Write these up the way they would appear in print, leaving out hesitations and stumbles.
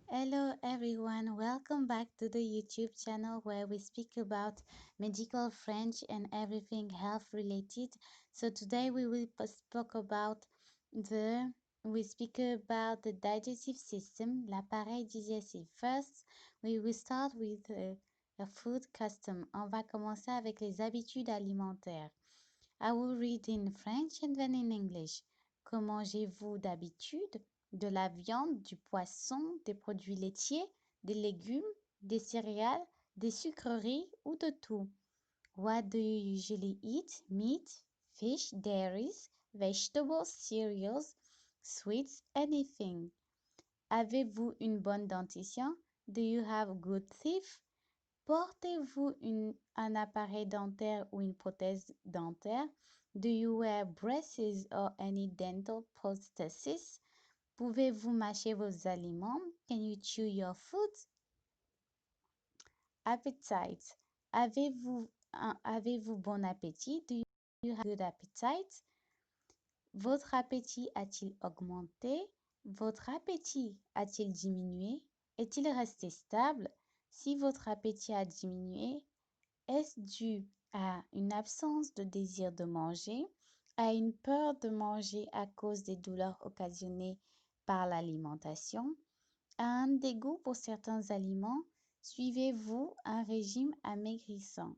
Hello everyone, welcome back to the YouTube channel where we speak about medical French and everything health related. So today we will speak about the digestive system, l'appareil digestif. First, we will start with a food custom. On va commencer avec les habitudes alimentaires. I will read in French and then in English. Que mangez-vous d'habitude? De la viande, du poisson, des produits laitiers, des légumes, des céréales, des sucreries ou de tout? What do you usually eat? Meat, fish, dairies, vegetables, cereals, sweets, anything. Avez-vous une bonne dentition? Do you have good teeth? Portez-vous un appareil dentaire ou une prothèse dentaire? Do you wear braces or any dental prosthesis? Pouvez-vous mâcher vos aliments? Can you chew your food? Appetite. Avez-vous bon appétit? Do you have good appetite? Votre appétit a-t-il augmenté? Votre appétit a-t-il diminué? Est-il resté stable? Si votre appétit a diminué, est-ce dû à une absence de désir de manger, à une peur de manger à cause des douleurs occasionnées par l'alimentation, à un dégoût pour certains aliments? Suivez-vous un régime amaigrissant?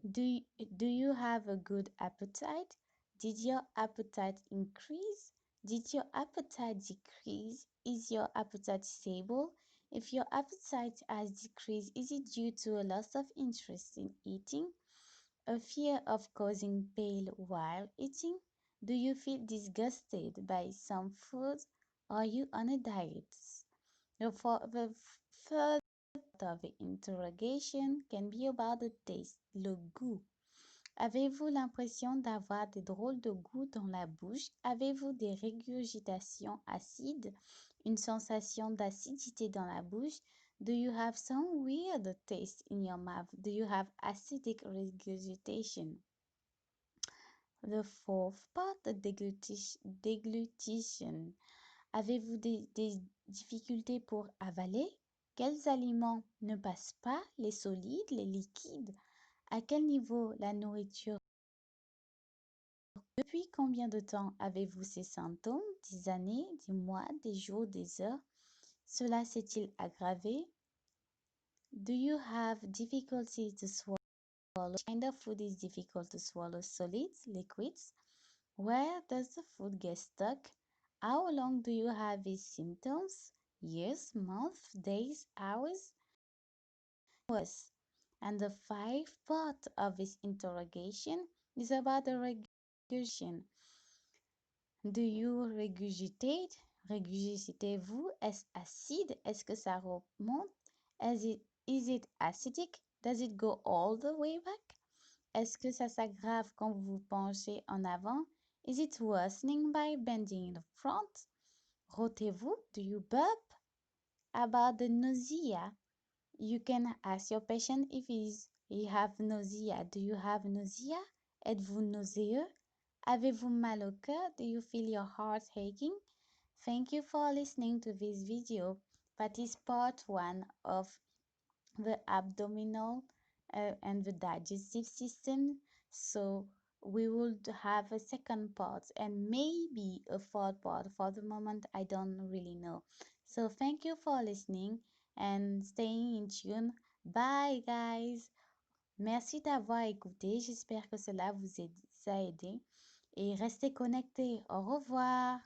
Do you have a good appetite? Did your appetite increase? Did your appetite decrease? Is your appetite stable? If your appetite has decreased, is it due to a loss of interest in eating? A fear of causing pain while eating? Do you feel disgusted by some foods? Are you on a diet? The third part of the interrogation can be about the taste, le goût. Avez-vous l'impression d'avoir des drôles de goût dans la bouche? Avez-vous des régurgitations acides? Une sensation d'acidité dans la bouche? Do you have some weird taste in your mouth? Do you have acidic regurgitation? The fourth part, the deglutition. Avez-vous des difficultés pour avaler? Quels aliments ne passent pas? Les solides, les liquides? À quel niveau la nourriture? Depuis combien de temps avez-vous ces symptômes? Des années, des mois, des jours, des heures? Cela s'est-il aggravé? Do you have difficulty to swallow? What kind of food is difficult to swallow? Solids, liquids? Where does the food get stuck? How long do you have these symptoms? Years, months, days, hours? Was. And the fifth part of this interrogation is about the regurgitation. Do you regurgitate? Regurgitez-vous? Est-ce acide? Est-ce que ça remonte? Is it acidic? Does it go all the way back? Est-ce que ça s'aggrave quand vous vous penchez en avant? Is it worsening by bending in the front? Rotez-vous? Do you burp? About the nausea, you can ask your patient if he have nausea. Do you have nausea? Êtes-vous nauséeux? Avez-vous mal au cœur? Do you feel your heart aching? Thank you for listening to this video. That is part 1 of the abdominal and the digestive system. So we will have a second part and maybe a third part. For the moment, I don't really know. So thank you for listening and staying in tune. Bye guys. Merci d'avoir écouté. J'espère que cela vous a aidé et restez connectés. Au revoir.